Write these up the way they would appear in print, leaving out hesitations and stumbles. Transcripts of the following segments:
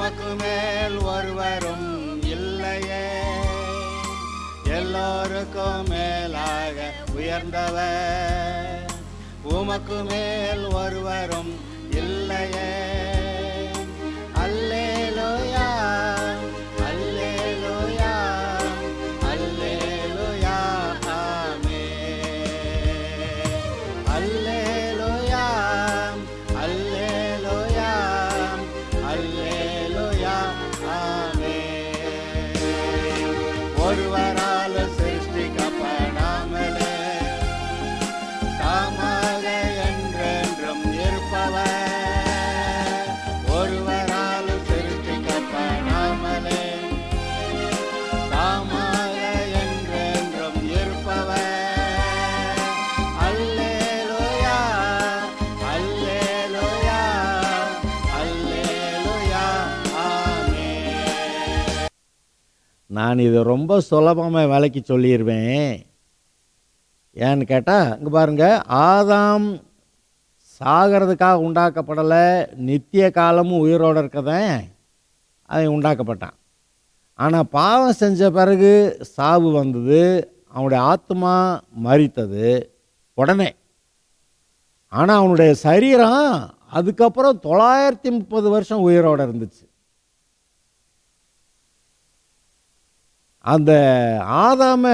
உமக்கு மேல் ஒருவரும் இல்லையே, எல்லோருக்கும் மேலாக உயர்ந்தவர், உமக்கு மேல் ஒருவரும் இல்லையே. அல்லேலூயா அல்லேலூயா அல்லேலூயா ஆமென். அல்லேலூயா அல்லேலூயா அல்லேலூயா ஆமென். ஒருவரால் சிருஷ்டிக்கப்படாமலே தாமாக என்றென்றும் இருப்பவர், ஒருவரால் சிருஷ்டிக்கப்படாமலே தாமாக என்றென்றும் இருப்பவர். அல்லேலூயா அல்லேலூயா அல்லேலூயா ஆமென். நான் இதை ரொம்ப சுலபமாக விலைக்கு சொல்லிடுவேன். ஏன்னு கேட்டால் இங்கே பாருங்கள், ஆதாம் சாகிறதுக்காக உண்டாக்கப்படலை, நித்திய காலமும் உயிரோடு இருக்கதான் அவன் உண்டாக்கப்பட்டான். ஆனால் பாவம் செஞ்ச பிறகு சாவு வந்தது, அவனுடைய ஆத்மா மரித்தது உடனே. ஆனால் அவனுடைய சரீரம் அதுக்கப்புறம் 930 வருஷம் உயிரோடு இருந்துச்சு. அந்த ஆதாம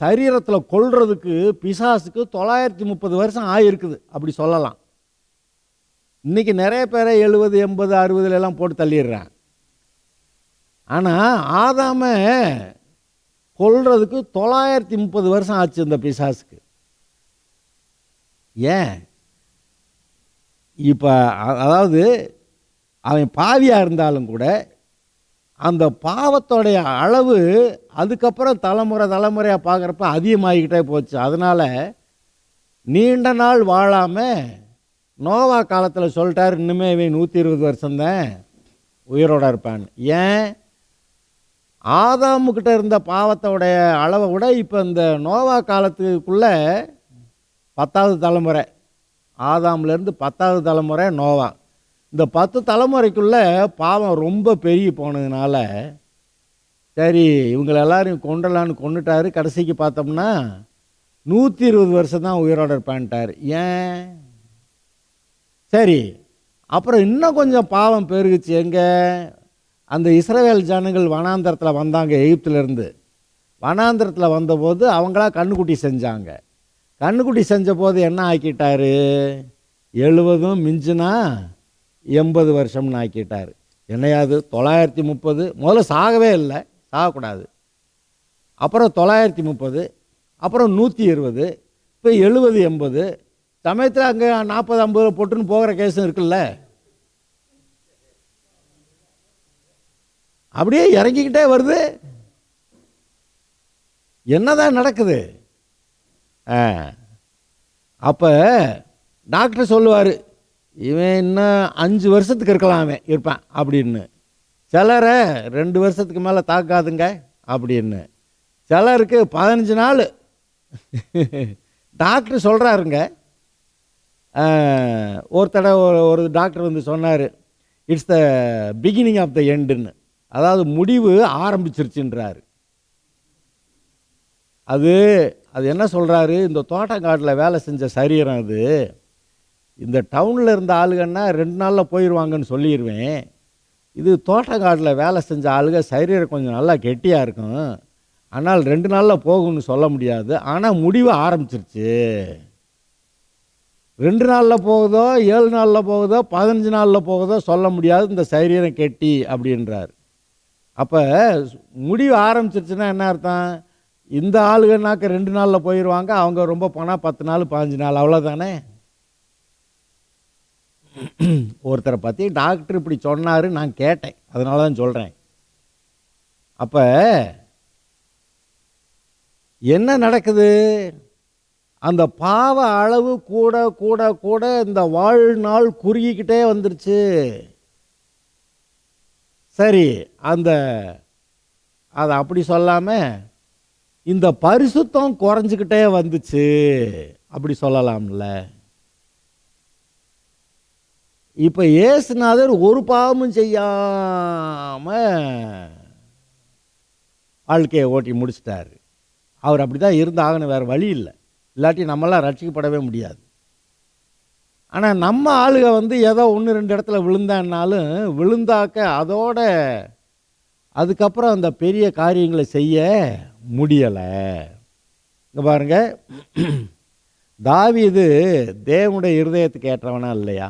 சரீரத்தில் கொல்றதுக்கு பிசாசுக்கு 930 வருஷம் ஆகிருக்குது, அப்படி சொல்லலாம். இன்னைக்கு நிறைய பேரை 70 80 60 எல்லாம் போட்டு தள்ளிடுறான். ஆனால் ஆதாம கொல்றதுக்கு 930 வருஷம் ஆச்சு இந்த பிசாசுக்கு. ஏன்? இப்போ அதாவது அவன் பாவியாக இருந்தாலும் கூட அந்த பாவத்தோடைய அளவு அதுக்கப்புறம் தலைமுறையாக பார்க்குறப்ப அதிகமாகிக்கிட்டே போச்சு. அதனால் நீண்ட நாள் வாழாமல் நோவா காலத்தில் சொல்லிட்டார், இன்னுமே இவன் 120 வருஷம்தான் உயிரோடு இருப்பான். ஏன்? ஆதாமுக்கிட்ட இருந்த பாவத்தோடைய அளவை விட இப்போ இந்த நோவா காலத்துக்குள்ளே 10வது தலைமுறை, ஆதாம்லேருந்து 10வது தலைமுறை நோவா, இந்த 10 தலைமுறைக்குள்ளே பாவம் ரொம்ப பெருகி போனதுனால சரி இவங்களை எல்லாரும் கொண்டலான்னு கொண்டுட்டாரு. கடைசிக்கு பார்த்தோம்னா 120 வருஷம் தான் உயிரோடு இருப்பான்ட்டார். ஏன்? சரி, அப்புறம் இன்னும் கொஞ்சம் பாவம் பெருகுச்சு. எங்கே? அந்த இஸ்ரவேல் ஜனங்கள் வனாந்தரத்தில் வந்தாங்க, எகிப்திலேருந்து வனாந்தரத்தில் வந்தபோது அவங்களா கண்ணுக்குட்டி செஞ்சாங்க. கண்ணுக்குட்டி செஞ்ச போது என்ன ஆக்கிட்டாரு? 70 மிஞ்சுனா 80 வருஷம்னு ஆக்கிட்டார். என்னையாது 930, முதல்ல சாகவே இல்லை, சாகக்கூடாது. அப்புறம் 930, அப்புறம் 120, இப்போ 70 80. சமயத்தில் அங்கே 40 50 போட்டுன்னு போகிற கேஸும் இருக்குல்ல. அப்படியே இறங்கிக்கிட்டே வருது. என்னதான் நடக்குது? அப்போ டாக்டர் சொல்லுவார், இவன் இன்னும் 5 வருஷத்துக்கு இருக்கலாமே இருப்பான் அப்படின்னு. சிலரை 2 வருஷத்துக்கு மேலே தாக்காதுங்க அப்படின்னு, சிலருக்கு 15 நாள் டாக்டர் சொல்கிறாருங்க. ஒரு தடவை ஒரு டாக்டர் வந்து சொன்னார், it's the beginning of the எண்டுன்னு, அதாவது முடிவு ஆரம்பிச்சிருச்சுன்றாரு. அது என்ன சொல்கிறாரு, இந்த தோட்டங்காட்டில் வேலை செஞ்ச சரீரம் அது, இந்த டவுனில் இருந்த ஆளுங்கன்னா 2 நாளில் போயிடுவாங்கன்னு சொல்லிடுவேன். இது தோட்டங்காட்டில் வேலை செஞ்ச ஆளுங்க சரீரம் கொஞ்சம் நல்லா கெட்டியாக இருக்கும், ஆனால் 2 நாளில் போகும்னு சொல்ல முடியாது. ஆனால் முடிவு ஆரம்பிச்சிருச்சு. 2 நாளில் போகுதோ 7 நாளில் போகுதோ 15 நாளில் போகுதோ சொல்ல முடியாது, இந்த சரீரம் கெட்டி அப்படின்றார். அப்போ முடிவு ஆரம்பிச்சிருச்சுன்னா என்ன அர்த்தம்? இந்த ஆளுகனாக்க 2 நாளில் போயிடுவாங்க, அவங்க ரொம்ப போனால் 10 நாள் 15 நாள், அவ்வளோதானே. ஒருத்தரை பற்றி டாக்டர் இப்படி சொன்னார், நான் கேட்டேன், அதனால தான் சொல்கிறேன். அப்போ என்ன நடக்குது? அந்த பாவ அளவு கூட கூட கூட இந்த வாழ்நாள் குறுகிக்கிட்டே வந்துருச்சு. சரி, அதை அப்படி சொல்லாமல் இந்த பரிசுத்தம் குறைஞ்சிக்கிட்டே வந்துச்சு அப்படி சொல்லலாம்ல. இப்போ இயேசுநாதர் ஒரு பாவமும் செய்யாம வாழ்க்கையை ஓட்டி முடிச்சிட்டாரு. அவர் அப்படி தான் இருந்தாகணும், வேறு வழி இல்லை. இல்லாட்டி நம்மளாம் ரட்சிக்கப்படவே முடியாது. ஆனால் நம்ம ஆளுக வந்து ஏதோ 1-2 இடத்துல விழுந்தான்னாலும் விழுந்தாக்க அதோட அதுக்கப்புறம் அந்த பெரிய காரியங்களை செய்ய முடியலை. இங்கே பாருங்க, தாவீது தேவனுடைய இருதயத்துக்கு ஏற்றவனா இல்லையா?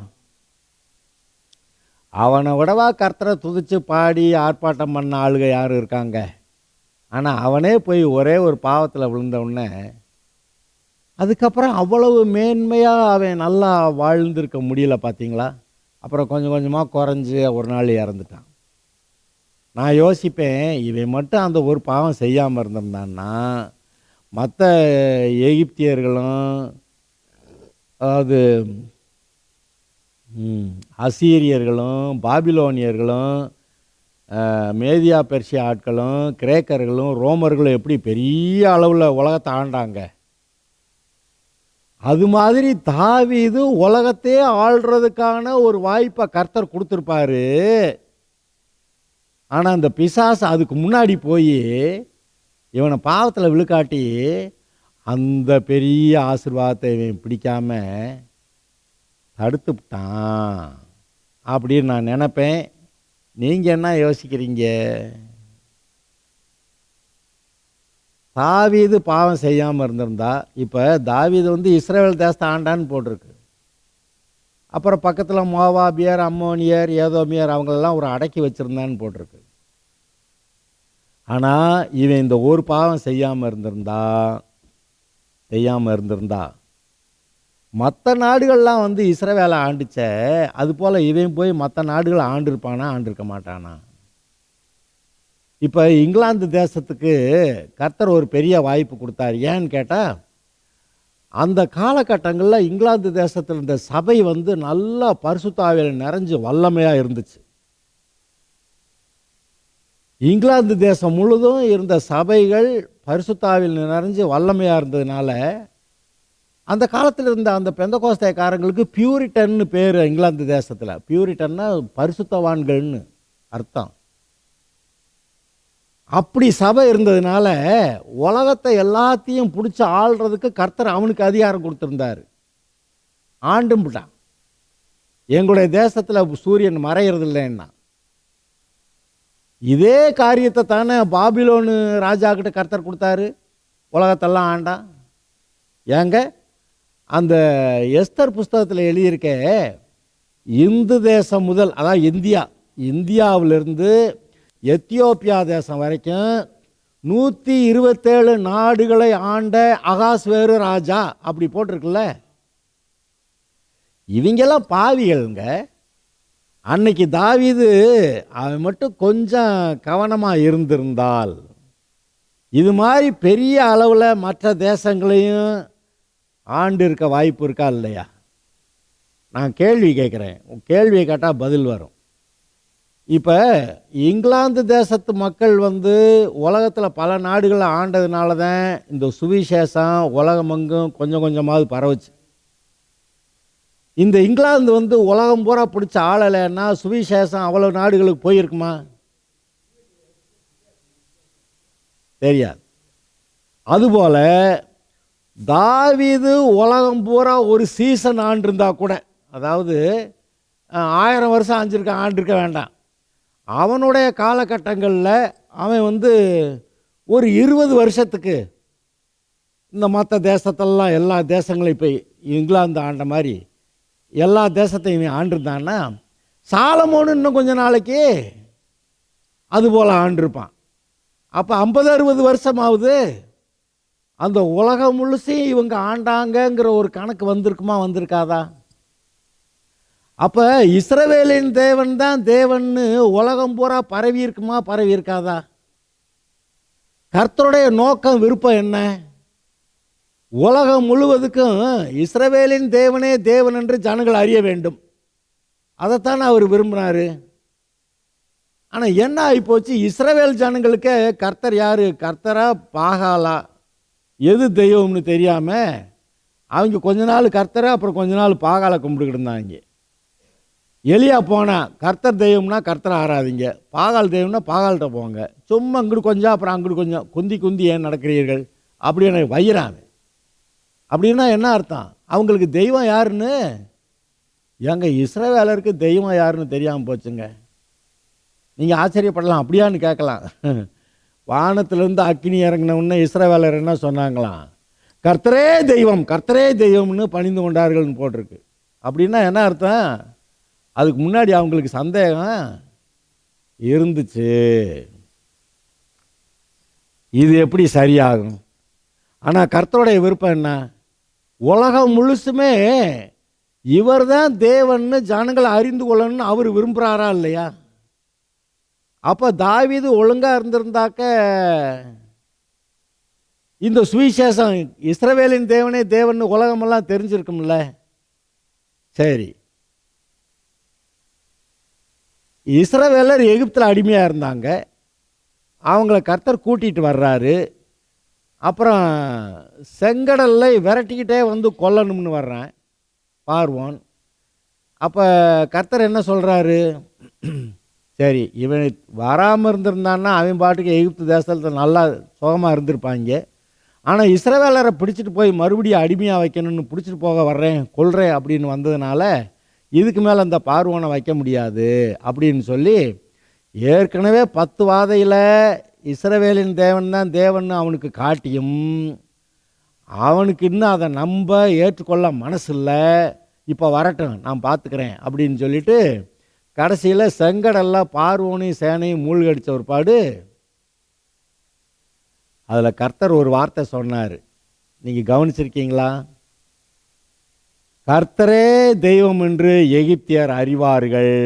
அவனை விடவா கர்த்தரை துதிச்சு பாடி ஆர்ப்பாட்டம் பண்ண ஆளுக யாரும் இருக்காங்க? ஆனால் அவனே போய் ஒரே ஒரு பாவத்தில் விழுந்தவுடனே அதுக்கப்புறம் அவ்வளவு மேன்மையாக அவன் நல்லா வாழ்ந்திருக்க முடியல பார்த்தீங்களா? அப்புறம் கொஞ்சம் கொஞ்சமாக குறைஞ்சி ஒரு நாள் இறந்துட்டான். நான் யோசிப்பேன், இவன் மட்டும் அந்த ஒரு பாவம் செய்யாமல் இருந்திருந்தான்னா மற்ற எகிப்தியர்களும் அதாவது அசீரியர்களும் பாபிலோனியர்களும் மேதியா பெர்ஷியா ஆட்களும் கிரேக்கர்களும் ரோமர்களும் எப்படி பெரிய அளவில் உலகத்தை ஆண்டாங்க, அது மாதிரி தாவீது உலகத்தையே ஆள்றதுக்கான ஒரு வாய்ப்பை கர்த்தர் கொடுத்துருப்பாரு. ஆனால் அந்த பிசாசு அதுக்கு முன்னாடி போய் இவனை பாவத்தில் விழுக்காட்டி அந்த பெரிய ஆசீர்வாதத்தை இவன் பிடிக்காம தடுத்துட்டான் அப்படின்னு நான் நினைப்பேன். நீங்கள் என்ன யோசிக்கிறீங்க? தாவீது பாவம் செய்யாமல் இருந்திருந்தா, இப்போ தாவீது வந்து இஸ்ரவேல் தேசத்தை ஆண்டான்னு போட்டிருக்கு. அப்புறம் பக்கத்தில் மோவாபியர், அம்மோனியர், ஏதோமியர் அவங்களெல்லாம் ஒரு அடக்கி வச்சுருந்தான்னு போட்டிருக்கு. ஆனால் இவன் இந்த ஒரு பாவம் செய்யாமல் இருந்திருந்தா மற்ற நாடுகள்லாம் வந்து இஸ்ரவேலை ஆண்டுச்ச, அதுபோல் இவன் போய் மற்ற நாடுகளை ஆண்டிருப்பானா ஆண்டிருக்க மாட்டானா? இப்போ இங்கிலாந்து தேசத்துக்கு கர்த்தர் ஒரு பெரிய வாய்ப்பு கொடுத்தார். ஏன்னு கேட்டால், அந்த காலகட்டங்களில் இங்கிலாந்து தேசத்தில் இருந்த சபை வந்து நல்லா பரிசுத்த ஆவியால் நிறைஞ்சு வல்லமையாக இருந்துச்சு. இங்கிலாந்து தேசம் முழுதும் இருந்த சபைகள் பரிசுத்த ஆவியால் நிறைஞ்சு வல்லமையாக இருந்ததுனால அந்த காலத்தில் இருந்த அந்த பெந்தகோஸ்தேக்காரங்களுக்கு பியூரிட்டன்னு பேர். இங்கிலாந்து தேசத்தில் பியூரிட்டன்னா பரிசுத்தவான்கள்னு அர்த்தம். அப்படி சபை இருந்ததுனால உலகத்தை எல்லாத்தையும் பிடிச்சி ஆள்றதுக்கு கர்த்தர் அவனுக்கு அதிகாரம் கொடுத்துருந்தார். ஆண்டும்பிட்டான். எங்களுடைய தேசத்தில் சூரியன் மறையிறது இல்லைன்னா, இதே காரியத்தை தானே பாபிலோனு ராஜா கிட்ட கர்த்தர் கொடுத்தாரு, உலகத்தெல்லாம் ஆண்டான். ஏங்க, அந்த எஸ்தர் புஸ்தகத்தில் எழுதியிருக்க இந்து தேசம் முதல், அதாவது இந்தியாவிலிருந்து எத்தியோப்பியா தேசம் வரைக்கும் 127 நாடுகளை ஆண்ட அகாஸ்வேரு ராஜா அப்படி போட்டிருக்குல்ல. இவங்கெல்லாம் பாவிகள்ங்க. அன்னைக்கு தாவீது அவன் மட்டும் கொஞ்சம் கவனமாக இருந்திருந்தால் இது மாதிரி பெரிய அளவில் மற்ற தேசங்களையும் ஆண்டு இருக்க வாய்ப்பு இருக்கா இல்லையா? நான் கேள்வி கேட்குறேன், கேள்வியை கேட்டால் பதில் வரும். இப்போ இங்கிலாந்து தேசத்து மக்கள் வந்து உலகத்தில் பல நாடுகளை ஆண்டதுனால தான் இந்த சுவிசேஷம் உலகமெங்கும் கொஞ்சம் கொஞ்சமாவது பரவுச்சு. இந்த இங்கிலாந்து வந்து உலகம் பூரா பிடிச்ச ஆளலைன்னா சுவிசேஷம் அவ்வளோ நாடுகளுக்கு போயிருக்குமா? தெரியாது. அதுபோல் தாவீது உலகம் பூரா ஒரு சீசன் ஆண்டிருந்தா கூட, அதாவது 1000 வருஷம் ஆண்டிருக்க வேண்டாம், அவனுடைய காலகட்டங்களில் அவன் வந்து ஒரு 20 வருஷத்துக்கு இந்த மற்ற தேசத்தெல்லாம் எல்லா தேசங்களையும் இப்போ இங்கிலாந்து ஆண்ட மாதிரி எல்லா தேசத்தையும் இவன் ஆண்டிருந்தான்னா சாலமோனு இன்னும் கொஞ்ச நாளைக்கு அதுபோல் ஆண்டிருப்பான். அப்போ 50-60 வருஷமாவது அந்த உலகம் முழுசையும் இவங்க ஆண்டாங்கங்கிற ஒரு கணக்கு வந்திருக்காதா? அப்போ இஸ்ரவேலின் தேவன் தான் தேவன்னு உலகம் பூரா பரவி இருக்காதா? கர்த்தருடைய நோக்கம் விருப்பம் என்ன? உலகம் முழுவதுக்கும் இஸ்ரவேலின் தேவனே தேவன் என்று ஜனங்கள் அறிய வேண்டும். அதைத்தான் அவர் விரும்பினார். ஆனால் என்ன ஆகிப்போச்சு, இஸ்ரவேல் ஜனங்களுக்கு கர்த்தர் யார், கர்த்தரா பாகாலா, எது தெய்வம்னு தெரியாமல் அவங்க கொஞ்ச நாள் கர்த்தரை அப்புறம் கொஞ்ச நாள் பாகாலை கும்பிட்டுக்கிட்டு இருந்தாங்க. எலியா போனால் கர்த்தர் தெய்வம்னா கர்த்தரை ஆராதிங்க, பாகால் தெய்வம்னா பாகால்கிட்ட போங்க, சும்மா இங்கிட்டு கொஞ்சம் அப்புறம் அங்கிட்டு கொஞ்சம் குந்தி குந்தி ஏன் நடக்கிறீர்கள் அப்படின்னு வையிறாங்க. அப்படின்னா என்ன அர்த்தம்? அவங்களுக்கு தெய்வம் யாருன்னு, எங்க இஸ்ரவேலருக்கு தெய்வம் யாருன்னு தெரியாமல் போச்சுங்க. நீங்கள் ஆச்சரியப்படலாம், அப்படியான்னு கேட்கலாம். வானத்திலிருந்து அக்கினி இறங்கின உடனே இஸ்ரவேலர் என்ன சொன்னாங்களாம்? கர்த்தரே தெய்வம், கர்த்தரே தெய்வம்னு பணிந்து கொண்டார்கள்னு போட்டிருக்கு. அப்படின்னா என்ன அர்த்தம்? அதுக்கு முன்னாடி அவங்களுக்கு சந்தேகம் இருந்துச்சு, இது எப்படி சரியாகும்? ஆனால் கர்த்தருடைய விருப்பம் என்ன? உலகம் முழுசுமே இவர் தான் தேவன்னு ஜனங்களை அறிந்து கொள்ளணும்னு அவர் விரும்புகிறாரா இல்லையா? அப்போ தாவீது ஒழுங்காக இருந்திருந்தாக்க இந்த சுவிசேஷம் இஸ்ரவேலின் தேவனே தேவன் உலகமெல்லாம் தெரிஞ்சிருக்கும்ல. சரி, இஸ்ரவேலர் எகிப்தில் அடிமையாக இருந்தாங்க, அவங்கள கர்த்தர் கூட்டிகிட்டு வர்றாரு. அப்புறம் செங்கடலை விரட்டிக்கிட்டே வந்து கொல்லணும்னு வர்றேன் பார்வோன். அப்போ கர்த்தர் என்ன சொல்கிறாரு? சரி, இவன் வராமல் இருந்திருந்தான்னா அவன் பாட்டுக்கு எகிப்து தேசத்தில் நல்லா சுகமாக இருந்திருப்பாங்க. ஆனால் இஸ்ரவேலரை பிடிச்சிட்டு போய் மறுபடியும் அடிமையாக வைக்கணும்னு பிடிச்சிட்டு போக வர்றேன் கொள்றேன் அப்படின்னு வந்ததுனால இதுக்கு மேலே அந்த பார்வோனை வைக்க முடியாது அப்படின்னு சொல்லி, ஏற்கனவே 10 வாதையில் இஸ்ரவேலின் தேவன் தான் தேவன் அவனுக்கு காட்டியும் அவனுக்கு இன்னும் அதை நம்ப ஏற்றுக்கொள்ள மனசு இல்லை. இப்போ வரட்டும், நான் பார்த்துக்கிறேன் அப்படின்னு சொல்லிட்டு கடைசியில் செங்கடெல்லாம் பார்வோனையும் சேனையும் மூழ்கடிச்ச ஒரு பாடு. அதில் கர்த்தர் ஒரு வார்த்தை சொன்னார், நீங்கள் கவனிச்சிருக்கீங்களா? கர்த்தரே தெய்வம் என்று எகிப்தியர் அறிவார்கள்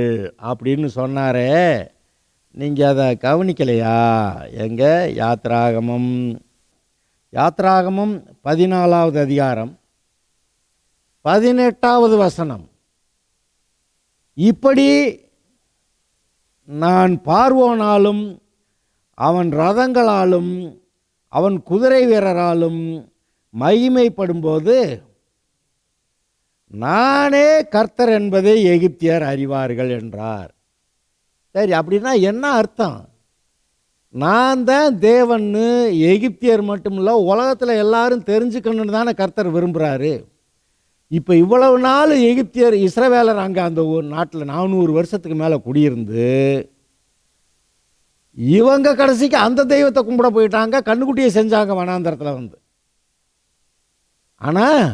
அப்படின்னு சொன்னாரே, நீங்கள் அதை கவனிக்கலையா? எங்க யாத்ராகமம் 14வது அதிகாரம் 18வது வசனம். இப்படி நான் பார்வோனாலும் அவன் ரதங்களாலும் அவன் குதிரை வீரராலும் மகிமைப்படும்போது நானே கர்த்தர் என்பதை எகிப்தியர் அறிவார்கள் என்றார். சரி, அப்படின்னா என்ன அர்த்தம்? நான் தான் தேவன்னு எகிப்தியர் மட்டும் இல்லை, உலகத்தில் எல்லாரும் தெரிஞ்சுக்கணுன்னு தானே கர்த்தர் விரும்புகிறாரு. இப்போ இவ்வளவு நாள் எகிப்தியர் இஸ்ரவேலர் அங்கே அந்த ஒரு நாட்டில் 400 வருஷத்துக்கு மேலே குடியிருந்து இவங்க கடைசிக்கு அந்த தெய்வத்தை கும்பிட போயிட்டாங்க, கண்ணுக்குட்டியை செஞ்சாங்க வனாந்தரத்தில் வந்து. ஆனால்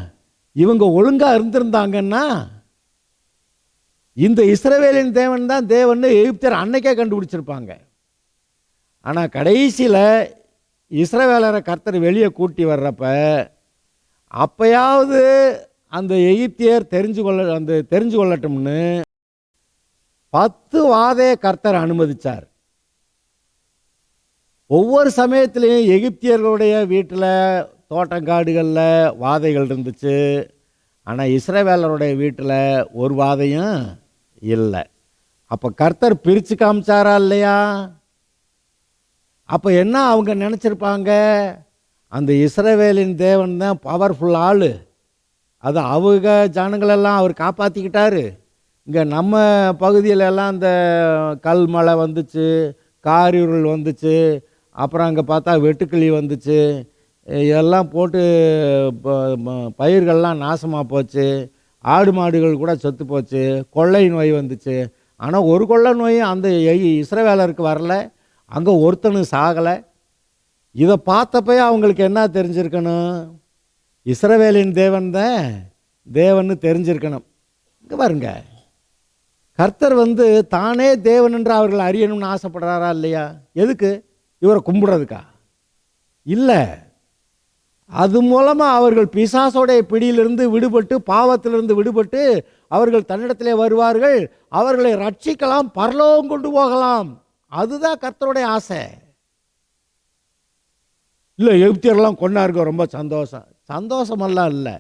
இவங்க ஒழுங்காக இருந்திருந்தாங்கன்னா இந்த இஸ்ரவேலின் தேவன் தான் தேவன்னு எகிப்தியர் அன்னைக்கே கண்டுபிடிச்சிருப்பாங்க. ஆனால் கடைசியில் இஸ்ரவேலரை கர்த்தர் வெளியே கூட்டி வர்றப்ப அப்பயாவது அந்த எகிப்தியர் தெரிஞ்சு கொள்ளட்டும்னு 10 வாதையை கர்த்தர் அனுமதிச்சார். ஒவ்வொரு சமயத்திலையும் எகிப்தியர்களுடைய வீட்டில் தோட்டங்காடுகளில் வாதைகள் இருந்துச்சு, ஆனால் இஸ்ரவேலருடைய வீட்டில் ஒரு வாதையும் இல்லை. அப்போ கர்த்தர் பிரித்து காமிச்சாரா இல்லையா? அப்போ என்ன அவங்க நினச்சிருப்பாங்க? அந்த இஸ்ரவேலின் தேவன் தான் பவர்ஃபுல் ஆள், அது அவங்க ஜனங்களெல்லாம் அவர் காப்பாற்றிக்கிட்டாரு. இங்கே நம்ம பகுதியிலெல்லாம் இந்த கல் மழை வந்துச்சு, காரிருள் வந்துச்சு, அப்புறம் அங்கே பார்த்தா வெட்டுக்கிளி வந்துச்சு, இதெல்லாம் போட்டு பயிர்கள்லாம் நாசமாக போச்சு, ஆடு மாடுகள் கூட செத்து போச்சு, கொள்ளை நோய் வந்துச்சு. ஆனால் ஒரு கொள்ளை நோயும் அந்த இஸ்ரவேலருக்கு வரல, அங்கே ஒருத்தனும் சாகலை. இதை பார்த்தப்போ அவங்களுக்கு என்ன தெரிஞ்சிருக்கணும்? இஸ்ரவேலின் தேவன் தான் தேவன்னு தெரிஞ்சிருக்கணும். இங்கே பாருங்க, கர்த்தர் தானே தேவன் என்று அவர்கள் அறியணும்னு ஆசைப்படுறாரா இல்லையா? எதுக்கு? இவரை கும்பிடுறதுக்கா? இல்லை, அது மூலமாக அவர்கள் பிசாசோடைய பிடியிலிருந்து விடுபட்டு, பாவத்திலிருந்து விடுபட்டு அவர்கள் தன்னிடத்திலே வருவார்கள், அவர்களை ரட்சிக்கலாம், பரலோகம் கொண்டு போகலாம். அதுதான் கர்த்தருடைய ஆசை. இல்லை எகிப்தியர்லாம் கொண்டாருங்க, ரொம்ப சந்தோஷமெல்லாம் இல்லை.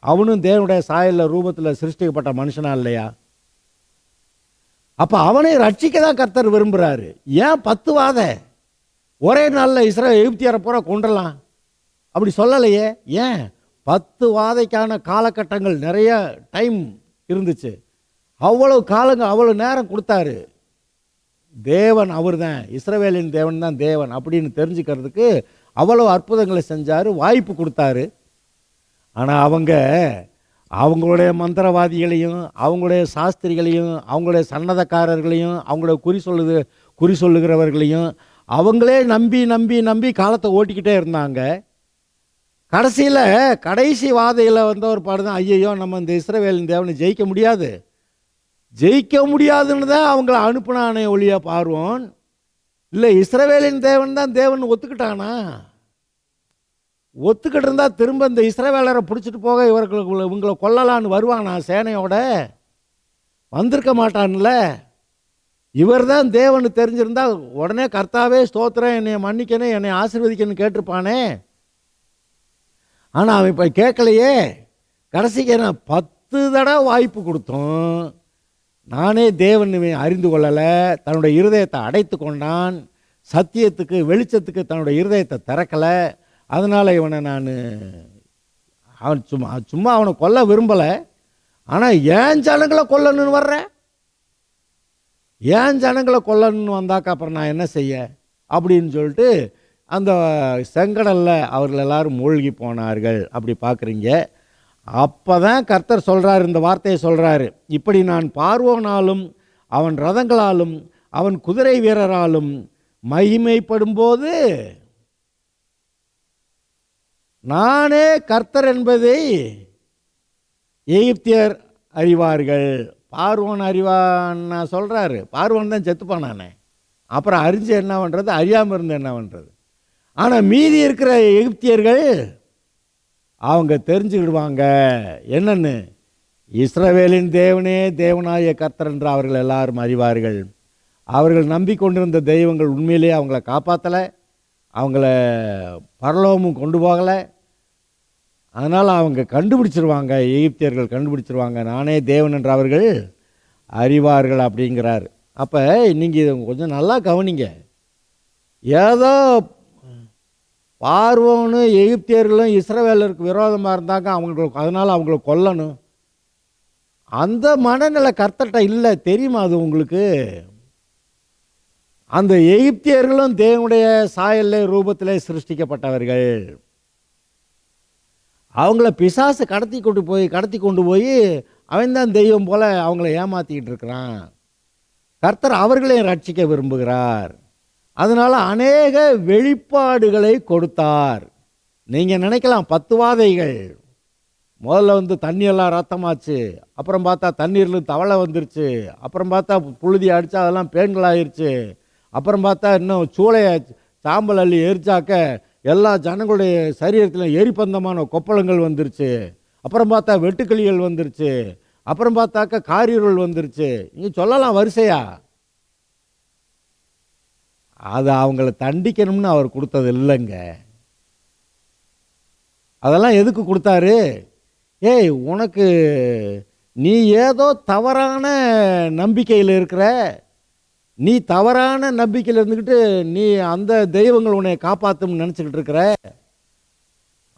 அவனும் தேவனுடைய சாயலில் ரூபத்தில் சிருஷ்டிக்கப்பட்ட மனுஷனா இல்லையா? அப்போ அவனை ரட்சிக்க தான் கர்த்தர் விரும்புகிறாரு. ஏன் 10 வாதை ஒரே நாளில் எகிப்தியரை பூரா கொண்டலாம் அப்படி சொல்லலையே? ஏன் 10 வாதைக்கான காலகட்டங்கள் நிறைய டைம் இருந்துச்சு. அவ்வளவு காலங்க அவ்வளோ நேரம் கொடுத்தாரு. தேவன் அவர் தான், இஸ்ரவேலின் தேவன் தான் தேவன் அப்படின்னு தெரிஞ்சுக்கிறதுக்கு அவ்வளோ அற்புதங்களை செஞ்சார், வாய்ப்பு கொடுத்தாரு. ஆனால் அவங்களுடைய மந்திரவாதிகளையும் அவங்களுடைய சாஸ்திரிகளையும் அவங்களுடைய சன்னதக்காரர்களையும் அவங்களுடைய குறி சொல்லுகிறவர்களையும் அவங்களே நம்பி நம்பி நம்பி காலத்தை ஓட்டிக்கிட்டே இருந்தாங்க. கடைசி வாதையில் வந்த ஒரு பாடு தான், ஐயையோ நம்ம இந்த இஸ்ரவேலின் தேவனை ஜெயிக்க முடியாதுன்னு தான் அவங்கள அனுப்புனானே ஒழியா பார்வோன். இல்லை, இஸ்ரவேலின் தேவன் தான் தேவன் ஒத்துக்கிட்டானா? ஒத்துக்கிட்டு இருந்தால் திரும்ப இந்த இஸ்ரவேலரை பிடிச்சிட்டு போக இவங்களை கொல்லலான்னு வருவானா? சேனையோட வந்திருக்க மாட்டான்ல. இவர் தான் தேவன் தெரிஞ்சிருந்தா உடனே கர்த்தாவே ஸ்தோத்திரம், என்னை மன்னிக்கணும், என்னை ஆசீர்வதிக்கணும்னு கேட்டிருப்பானே. ஆனால் அவன் இப்போ கேட்கலையே. கடைசிக்கு என்ன 10 தடவை வாய்ப்பு கொடுத்தோம், நானே தேவன் அறிந்து கொள்ளலை, தன்னுடைய இருதயத்தை அடைத்து கொண்டான், சத்தியத்துக்கு வெளிச்சத்துக்கு தன்னுடைய இருதயத்தை திறக்கலை. அதனால் இவனை அவன் சும்மா அவனை கொல்ல விரும்பலை. ஆனால் ஏன் ஜனங்களை கொல்லணுன்னு வர்றேன், ஏன் ஜனங்களை கொல்லணுன்னு வந்தாக்கா அப்புறம் நான் என்ன செய்ய அப்படின்னு சொல்லிட்டு அந்த செங்கடலில் அவர்கள் எல்லாரும் மூழ்கி போனார்கள். அப்படி பார்க்குறீங்க. அப்போ தான் கர்த்தர் சொல்கிறார், இந்த வார்த்தையை சொல்கிறாரு, இப்படி நான் பார்வோனாலும் அவன் ரதங்களாலும் அவன் குதிரை வீரராலும் மகிமைப்படும்போது நானே கர்த்தர் என்பதை எகிப்தியர் அறிவார்கள். பார்வோன் அறிவான்னு சொல்கிறாரு. பார்வோன் தான் செத்துப்பானானே, அப்புறம் அறிஞ்சு என்ன பண்ணுறது, அறியாமல் இருந்து என்ன பண்ணுறது. ஆனால் மீதி இருக்கிற எகிப்தியர்கள் அவங்க தெரிஞ்சுக்கிடுவாங்க என்னன்னு, இஸ்ரவேலின் தேவனே தேவனாய கர்த்தர் என்று அவர்கள் எல்லாரும் அறிவார்கள். அவர்கள் நம்பிக்கொண்டிருந்த தெய்வங்கள் உண்மையிலே அவங்கள காப்பாற்றலை, அவங்கள பரலோகமும் கொண்டு போகலை. அதனால் அவங்க கண்டுபிடிச்சிருவாங்க, எகிப்தியர்கள் கண்டுபிடிச்சிருவாங்க, நானே தேவன் என்று அவர்கள் அறிவார்கள் அப்படிங்கிறார். அப்போ நீங்கள் இதை கொஞ்சம் நல்லா கவனிங்க. ஏதோ பார்வோன்னு எகிப்தியர்களும் இஸ்ரவேலருக்கு விரோதமாக இருந்தாங்க, அவங்களுக்கு அதனால் அவங்கள கொல்லணும், அந்த மனநிலை கர்த்தர்ட்ட இல்லை. தெரியுமா அது உங்களுக்கு? அந்த எகிப்தியர்களும் தேவனுடைய சாயல்ல ரூபத்திலே சிருஷ்டிக்கப்பட்டவர்கள். அவங்கள பிசாசு கடத்தி கொண்டு போய் அவன் தான் தெய்வம் போல அவங்கள ஏமாற்றிக்கிட்டு இருக்கிறான். கர்த்தர் அவர்களையும் ரட்சிக்க விரும்புகிறார். அதனால் அநேக வெளிப்பாடுகளை கொடுத்தார். நீங்கள் நினைக்கலாம் 10 வாதைகள், முதல்ல தண்ணியெல்லாம் ரத்தமாச்சு, அப்புறம் பார்த்தா தண்ணீரில் தவளை வந்துருச்சு, அப்புறம் பார்த்தா புழுதி அடித்தா அதெல்லாம் பேன்களாயிருச்சு, அப்புறம் பார்த்தா இன்னும் சூளையை சாம்பல் அள்ளி எரிச்சாக்க எல்லா ஜனங்களுடைய சரீரத்தில் எரிபந்தமான கொப்பளங்கள் வந்துருச்சு, அப்புறம் பார்த்தா வெட்டுக்கிளிகள் வந்துருச்சு, அப்புறம் பார்த்தாக்க காரிருள் வந்துருச்சு. இங்கே சொல்லலாம் வரிசையா. அது அவங்கள தண்டிக்கணும்னு அவர் கொடுத்தது இல்லைங்க. அதெல்லாம் எதுக்கு கொடுத்தாரு? ஏய், உனக்கு நீ ஏதோ தவறான நம்பிக்கையில் இருக்கிற, நீ தவறான நம்பிக்கையில் இருந்துக்கிட்டு நீ அந்த தெய்வங்கள் உன்னை காப்பாற்றும்னு நினச்சிக்கிட்டு இருக்கிற,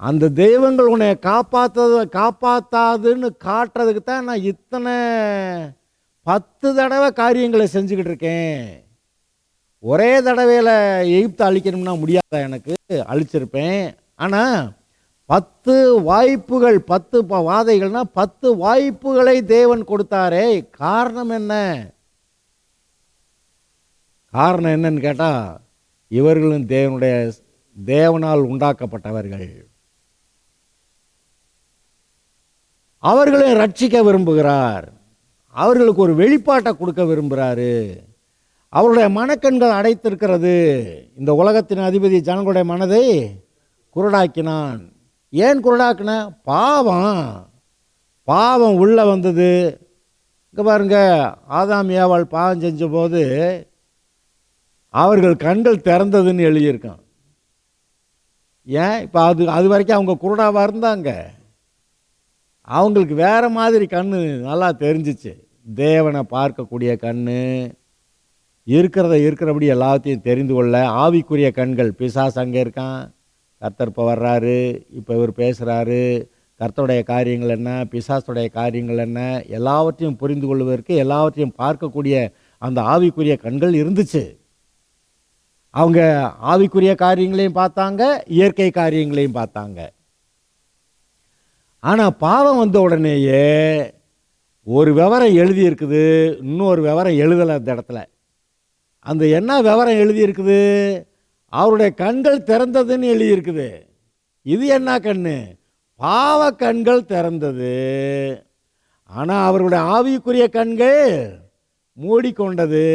அந்த தெய்வங்கள் உன்னை காப்பாற்றாதுன்னு காட்டுறதுக்கு தான் நான் இத்தனை 10 தடவை காரியங்களை செஞ்சுக்கிட்டு இருக்கேன். ஒரே தடவையில் எகிப்தை அழிக்கணும்னா முடியாத, எனக்கு அழிச்சிருப்பேன். ஆனால் 10 வாய்ப்புகள், 10 வாதைகள்னா 10 வாய்ப்புகளை தேவன் கொடுத்தாரே. காரணம் என்ன? காரணம் என்னன்னு கேட்டால், இவர்களும் தேவனால் உண்டாக்கப்பட்டவர்கள், அவர்களையும் ரட்சிக்க விரும்புகிறார், அவர்களுக்கு ஒரு வெளிப்பாட்டை கொடுக்க விரும்புகிறாரு. அவருடைய மனக்கண்கள் அடைத்திருக்கிறது. இந்த உலகத்தின் அதிபதி ஜனங்களுடைய மனதை குருடாக்கினான். ஏன் குருடாக்கின? பாவம் உள்ளே வந்தது. இங்கே பாருங்க, ஆதாம் ஏவாள் பாவம் செஞ்ச போது அவர்கள் கண்கள் திறந்ததுன்னு எழுதியிருக்கான். ஏன்? இப்போ அது வரைக்கும் அவங்க குருடாவாக இருந்தாங்க. அவங்களுக்கு வேறு மாதிரி கண் நல்லா தெரிஞ்சிச்சு. தேவனை பார்க்கக்கூடிய கண், இருக்கிறபடி எல்லாத்தையும் தெரிந்து கொள்ள ஆவிக்குரிய கண்கள். பிசாசு அங்கே இருக்கான், கர்த்தர் இப்போ வர்றாரு, இப்போ இவர் பேசுகிறாரு, கர்த்தருடைய காரியங்கள் என்ன, பிசாசுடைய காரியங்கள் என்ன, எல்லாவற்றையும் புரிந்து கொள்வதற்கு, எல்லாவற்றையும் பார்க்கக்கூடிய அந்த ஆவிக்குரிய கண்கள் இருந்துச்சு. அவங்க ஆவிக்குரிய காரியங்களையும் பார்த்தாங்க, இயற்கை காரியங்களையும் பார்த்தாங்க. ஆனால் பாவம் வந்த உடனேயே ஒரு விவரம் எழுதியிருக்குது, இன்னொரு விவரம் எழுதலை. அந்த இடத்துல அந்த என்ன விவரம் எழுதியிருக்குது? அவருடைய கண்கள் திறந்ததுன்னு எழுதியிருக்குது. இது என்ன கண்ணு? பாவ கண்கள் திறந்தது. ஆனால் அவருடைய ஆவிக்குரிய கண்கள் மூடிக்கொண்டது.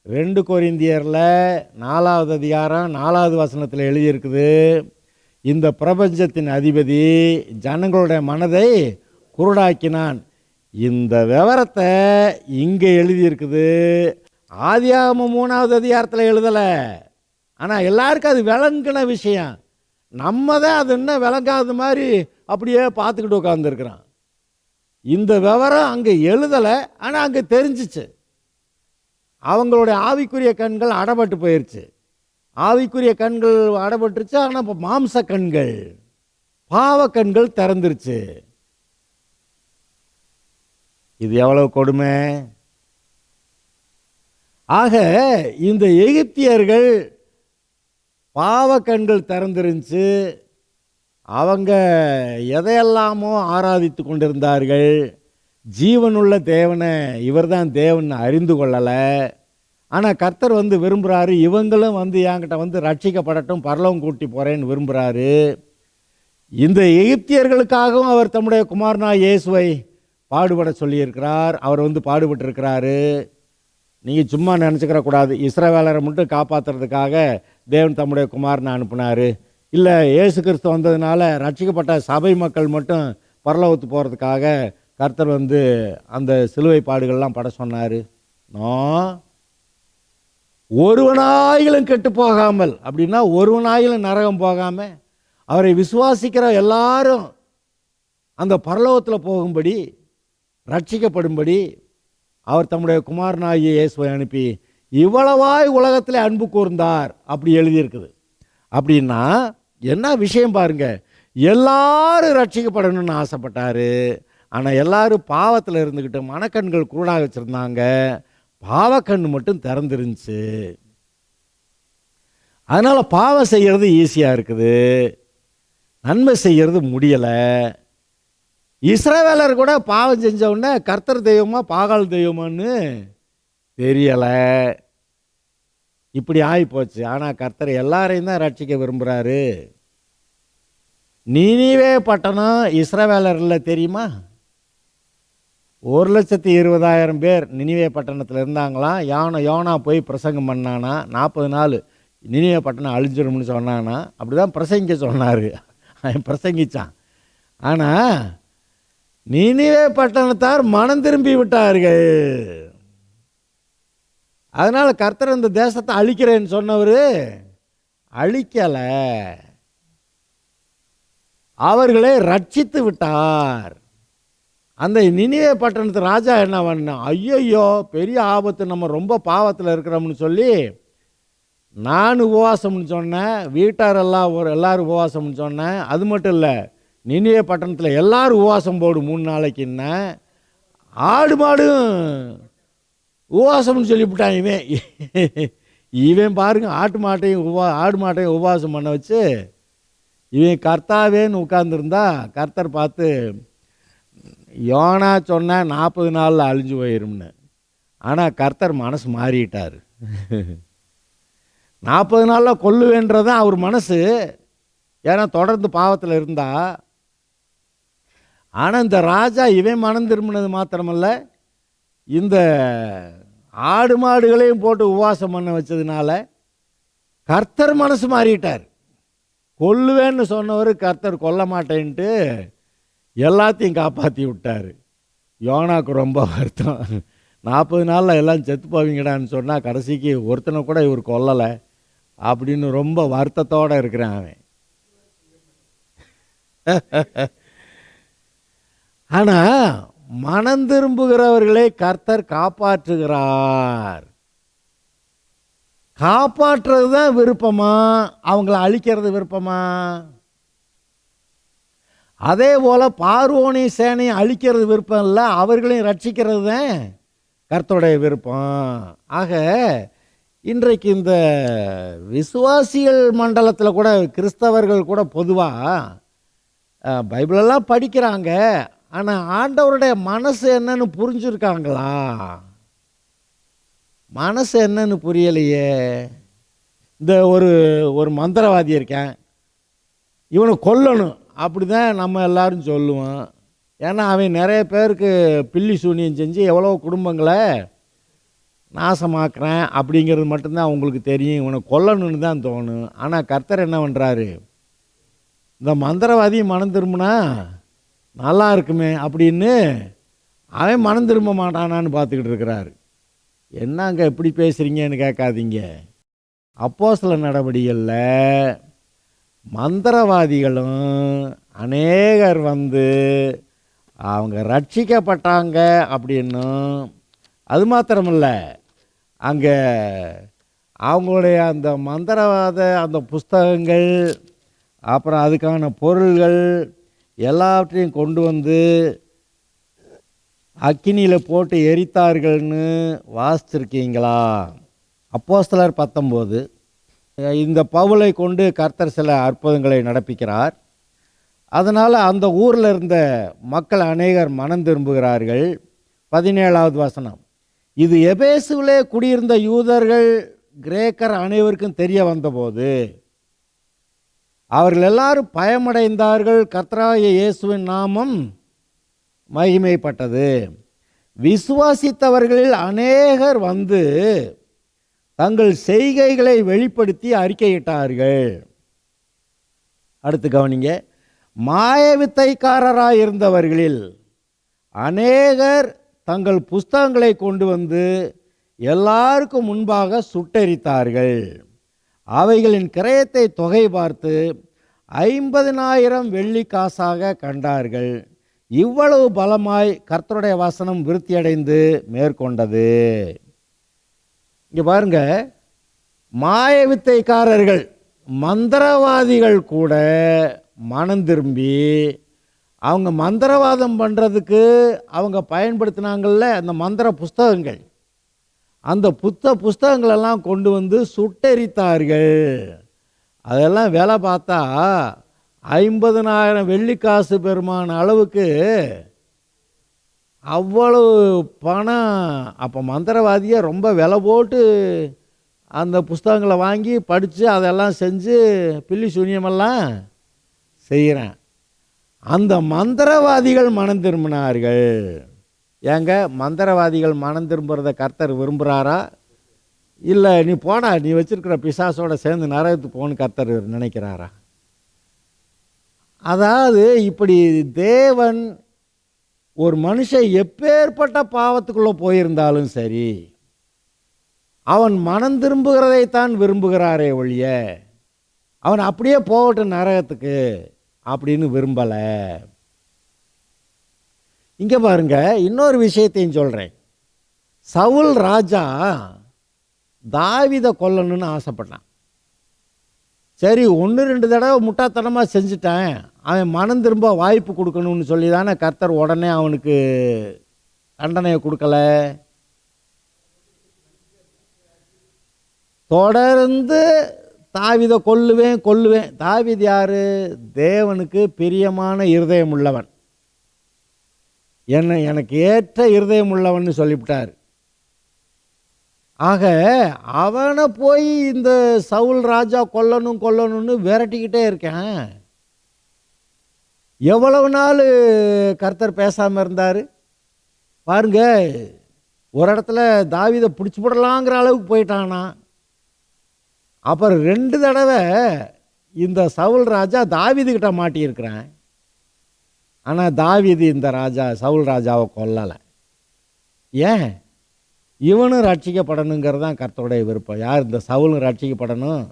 2 கொரிந்தியரில் 4வது அதிகாரம் 4வது வசனத்தில் எழுதியிருக்குது, இந்த பிரபஞ்சத்தின் அதிபதி ஜனங்களுடைய மனதை குருடாக்கினான். இந்த விவரத்தை இங்கே எழுதியிருக்குது. ஆதியாகமம் 3வது அதிகாரத்தில் எழுதலை. ஆனால் எல்லாருக்கும் அது விளங்கின விஷயம். நம்ம தான் அது என்ன விளங்காத மாதிரி அப்படியே பார்த்துக்கிட்டு உட்காந்துருக்குறான். இந்த விவரம் அங்கே எழுதலை, ஆனால் அங்கே தெரிஞ்சிச்சு. அவங்களுடைய ஆவிக்குரிய கண்கள் அடப்பட்டு போயிடுச்சு. ஆவிக்குரிய கண்கள் அடப்பட்டுருச்சு. ஆனால் இப்போ மாம்ச கண்கள், பாவ கண்கள் திறந்துருச்சு. இது எவ்வளவு கொடுமை! ஆக இந்த எகிப்தியர்கள் பாவ கண்கள் திறந்துருந்துச்சு. அவங்க எதையெல்லாமோ ஆராதித்து கொண்டிருந்தார்கள். ஜீவனுள்ள தேவனை இவர்தான் தேவன் அறிந்து கொள்ளலை. ஆனால் கர்த்தர் விரும்புகிறாரு, இவங்களும் என்கிட்ட ரட்சிக்கப்படட்டும், பரலோகம் கூட்டி போகிறேன்னு விரும்புகிறாரு. இந்த எகிப்தியர்களுக்காகவும் அவர் தம்முடைய குமாரனா இயேசுவை பாடுபட சொல்லியிருக்கிறார். அவர் பாடுபட்டிருக்கிறாரு. நீங்கள் சும்மா நினச்சிக்கிற கூடாது, இஸ்ரவேலரை மட்டும் காப்பாற்றுறதுக்காக தேவன் தம்முடைய குமாரனை அனுப்புனார். இல்லை, இயேசு கிறிஸ்து வந்ததுனால ரட்சிக்கப்பட்ட சபை மக்கள் மட்டும் பரலோகத்து போகிறதுக்காக கர்த்தர் அந்த சிலுவை பாடுகள்லாம் பட சொன்னார். ஒருவனாயிலும் கெட்டு போகாமல், அப்படின்னா ஒருவனாயிலும் நரகம் போகாமல், அவரை விசுவாசிக்கிற எல்லாரும் அந்த பரலோகத்தில் போகும்படி, ரட்சிக்கப்படும்படி அவர் தம்முடைய குமாரனாகிய இயேசுவை அனுப்பி இவ்வளவாய் உலகத்தில் அன்பு கூர்ந்தார் அப்படி எழுதியிருக்குது. அப்படின்னா என்ன விஷயம் பாருங்க, எல்லாரும் ரட்சிக்கப்படணும்னு ஆசைப்பட்டார். ஆனால் எல்லாரும் பாவத்தில் இருந்துக்கிட்டு மனக்கண்கள் குருடாக வச்சுருந்தாங்க. பாவக்கண்ணு மட்டும் திறந்துருந்துச்சு. அதனால் பாவம் செய்கிறது ஈஸியாக இருக்குது, நன்மை செய்கிறது முடியலை. இஸ்ரவேலர் கூட பாவம் செஞ்சவுடனே கர்த்தர் தெய்வமா பாகால் தெய்வமான்னு தெரியலை. இப்படி ஆகிப்போச்சு. ஆனால் கர்த்தர் எல்லாரையும் தான் ரட்சிக்க விரும்புகிறாரு. நினிவே பட்டணம் இஸ்ரவேலரில் தெரியுமா? 1,20,000 பேர் நினிவே பட்டணத்தில் இருந்தாங்களாம். யோனா போய் பிரசங்கம் பண்ணானா, 40 நாள் நினிவே பட்டணம் அழிஞ்சிடும்னு சொன்னானா. அப்படி தான் பிரசங்கிக்க சொன்னார், பிரசங்கிச்சான். ஆனால் நினிவே பட்டணத்தார் மனம் திரும்பி விட்டார்கள். அதனால் கர்த்தர் இந்த தேசத்தை அழிக்கிறேன்னு சொன்னவர் அழிக்கலை, அவர்களை ரட்சித்து விட்டார். அந்த நினிவே பட்டணத்து ராஜா என்ன பண்ண, ஐயோ பெரிய ஆபத்து, நம்ம ரொம்ப பாவத்தில் இருக்கிறோம்னு சொல்லி நான் உபவாசம்னு சொன்னேன், வீட்டாரெல்லாம் எல்லாரும் உபவாசம்னு சொன்னேன். அது மட்டும் இல்லை, நினிவே பட்டணத்தில் எல்லாரும் உபவாசம் போடு 3 நாளைக்குன்னா, ஆடு மாடும் உபவாசம்னு சொல்லிவிட்டான். இவன் பாருங்க, ஆடு மாட்டையும் உபவாசம் பண்ண வச்சு இவன் கர்த்தாவேன்னு உட்கார்ந்துருந்தா கர்த்தர் பார்த்து, யோனா சொன்ன 40 நாளில் அழிஞ்சு போயிரும்னு. ஆனால் கர்த்தர் மனசு மாறிட்டார். 40 நாளில் கொல்லுவேன்றதான் அவர் மனசு. ஏன்னா தொடர்ந்து பாவத்தில் இருந்தா. ஆனால் இந்த ராஜா இவன் மனம் திரும்பினது மாத்திரமல்ல, இந்த ஆடு மாடுகளையும் போட்டு உபவாசம் பண்ண வச்சதுனால கர்த்தர் மனசு மாறிட்டார். கொல்லுவேன்னு சொன்னவர் கர்த்தர் கொல்ல மாட்டேன்ட்டு எல்லாத்தையும் காப்பாற்றி விட்டார். யோனாக்கு ரொம்ப வருத்தம். 40 நாளில் எல்லாம் செத்து போவீங்கடான்னு சொன்னால் கடைசிக்கு ஒருத்தனை கூட இவர் கொல்லலை அப்படின்னு ரொம்ப வருத்தத்தோடு இருக்கிறான் அவன். ஆனால் மனம் திரும்புகிறவர்களை கர்த்தர் காப்பாற்றுகிறார். காப்பாற்றுறது தான் விருப்பமா, அவங்கள அழிக்கிறது விருப்பமா? அதே போல் பார்வோனையும் சேனையும் அழிக்கிறது விருப்பம் இல்லை, அவர்களையும் ரட்சிக்கிறது தான் கர்த்தருடைய விருப்பம். ஆக இன்றைக்கு இந்த விசுவாசிகள் மண்டலத்தில் கூட, கிறிஸ்தவர்கள் கூட பொதுவாக பைபிளெல்லாம் படிக்கிறாங்க, ஆனால் ஆண்டவருடைய மனசு என்னன்னு புரிஞ்சுருக்காங்களா? மனசு என்னன்னு புரியலையே. இந்த ஒரு மந்திரவாதி இருக்கேன், இவனை கொல்லணும் அப்படி தான் நம்ம எல்லாரும் சொல்லுவோம். ஏன்னா அவன் நிறைய பேருக்கு பில்லி சூனியம் செஞ்சு எவ்வளோ குடும்பங்களை நாசமாக்குறேன் அப்படிங்கிறது மட்டும்தான் அவங்களுக்கு தெரியும். இவனை கொல்லணும்னு தான் தோணும். ஆனால் கர்த்தர் என்ன பண்ணுறாரு, இந்த மந்திரவாதி மனம் திரும்பினா நல்லா இருக்குமே அப்படின்னு அவன் மனம் திரும்ப மாட்டானான்னு பார்த்துக்கிட்டு இருக்கிறாரு. என்னங்க எப்படி பேசுகிறீங்கன்னு கேட்காதீங்க. அப்போஸ்தலர் நடவடிக்கைகளில் மந்திரவாதிகளும் அநேகர் வந்து அவங்க ரட்சிக்கப்பட்டாங்க அப்படின்னும், அது மாத்திரமில்ல, அங்கே அவங்களுடைய அந்த மந்திரவாத அந்த புஸ்தகங்கள், அப்புறம் அதுக்கான பொருள்கள் எல்லாவற்றையும் கொண்டு வந்து அக்கினியில் போட்டு எரித்தார்கள்னு வாசிச்சிருக்கீங்களா? அப்போஸ்தலர் 19. இந்த பவுலை கொண்டு கர்த்தர் சில அற்புதங்களை நடப்பிக்கிறார். அதனால் அந்த ஊரில் இருந்த மக்கள் அநேகர் மனம் திரும்புகிறார்கள். 17வது வசனம், இது எபேசுவிலே குடியிருந்த யூதர்கள் கிரேக்கர் அனைவருக்கும் தெரிய வந்தபோது அவர்கள் எல்லாரும் பயமடைந்தார்கள். கர்த்தராகிய இயேசுவின் நாமம் மகிமைப்பட்டது. விசுவாசித்தவர்களில் அநேகர் வந்து தங்கள் செய்கைகளை வெளிப்படுத்தி அறிக்கையிட்டார்கள். அடுத்து கவனிங்க, மாயவித்தைக்காரராக இருந்தவர்களில் அநேகர் தங்கள் புஸ்தகங்களை கொண்டு வந்து எல்லாருக்கும் முன்பாக சுட்டெரித்தார்கள். அவைகளின் கிரயத்தை தொகை பார்த்து 50,000 வெள்ளி காசாக கண்டார்கள். இவ்வளவு பலமாய் கர்த்தருடைய வசனம் விருத்தியடைந்து மேற்கொண்டது. இங்கே பாருங்க, மாயவித்தைக்காரர்கள் மந்திரவாதிகள் கூட மனம் திரும்பி அவங்க மந்திரவாதம் பண்ணுறதுக்கு அவங்க பயன்படுத்தினாங்கள்ல அந்த மந்திர புஸ்தகங்கள், அந்த புஸ்தகங்களெல்லாம் கொண்டு வந்து சுட்டெரித்தார்கள். அதெல்லாம் வேலை பார்த்தா 50,000 வெள்ளிக்காசு பெருமான அளவுக்கு அவ்வளவு பணம். அப்போ மந்திரவாதியை ரொம்ப விலை போட்டு அந்த புஸ்தகங்களை வாங்கி படித்து அதெல்லாம் செஞ்சு பில்லி சூனியமெல்லாம் செய்கிறேன். அந்த மந்திரவாதிகள் மனம் திரும்பினார்கள். ஏங்க, மந்திரவாதிகள் மனம் திரும்புகிறத கர்த்தர் விரும்புகிறாரா? இல்லை நீ போனா நீ வச்சிருக்கிற பிசாசோட சேர்ந்து நரகத்துக்கு போன்னு கர்த்தர் நினைக்கிறாரா? அதாவது இப்படி தேவன் ஒரு மனுஷன் எப்பேற்பட்ட பாவத்துக்குள்ளே போயிருந்தாலும் சரி, அவன் மனம் திரும்புகிறதைத்தான் விரும்புகிறாரே ஒழிய அவன் அப்படியே போகட்டும் நரகத்துக்கு அப்படின்னு விரும்பலை. இங்கே பாருங்க, இன்னொரு விஷயத்தையும் சொல்கிறேன். சவுல் ராஜா தாவீதை கொல்லணும்னு ஆசைப்பட்டான். சரி, 1-2 தடவை முட்டாத்தனமாக செஞ்சுட்டேன், அவன் மனம் திரும்ப வாய்ப்பு கொடுக்கணும்னு சொல்லி தானே கர்த்தர் உடனே அவனுக்கு தண்டனையை கொடுக்கல. தொடர்ந்து தாவீதை கொல்லுவேன். தாவீது யாரு? தேவனுக்கு பிரியமான இருதயம் உள்ளவன், எனக்கு ஏற்ற இருதயம் உள்ளவன் சொல்லிவிட்டார். ஆக அவனை போய் இந்த சவுல் ராஜா கொல்லணும்னு விரட்டிக்கிட்டே இருக்கேன். எவ்வளவு நாள் கர்த்தர் பேசாமல் இருந்தார் பாருங்க. ஒரு இடத்துல தாவீதை பிடிச்சி போடலாங்கிற அளவுக்கு போயிட்டானா. அப்புறம் 2 தடவை இந்த சவுல் ராஜா தாவீதுகிட்ட மாட்டியிருக்கிறேன். ஆனால் தாவீது இந்த சவுல் ராஜாவை கொல்லலை. ஏன்? இவனும் ரட்சிக்கப்படணுங்கிறது தான் கர்த்தருடைய விருப்பம். யார்? இந்த சவுலும் ரட்சிக்கப்படணும்.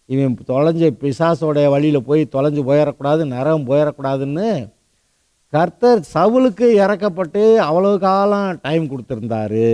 இவன் தொலைஞ்ச பிசாசோடைய வழியில் போய் தொலைஞ்சு போயிடக்கூடாது, நரகம் போயிடக்கூடாதுன்னு கர்த்தர் சவுலுக்கு இறக்கப்பட்டு அவ்வளோ காலம் டைம் கொடுத்துருந்தாரு.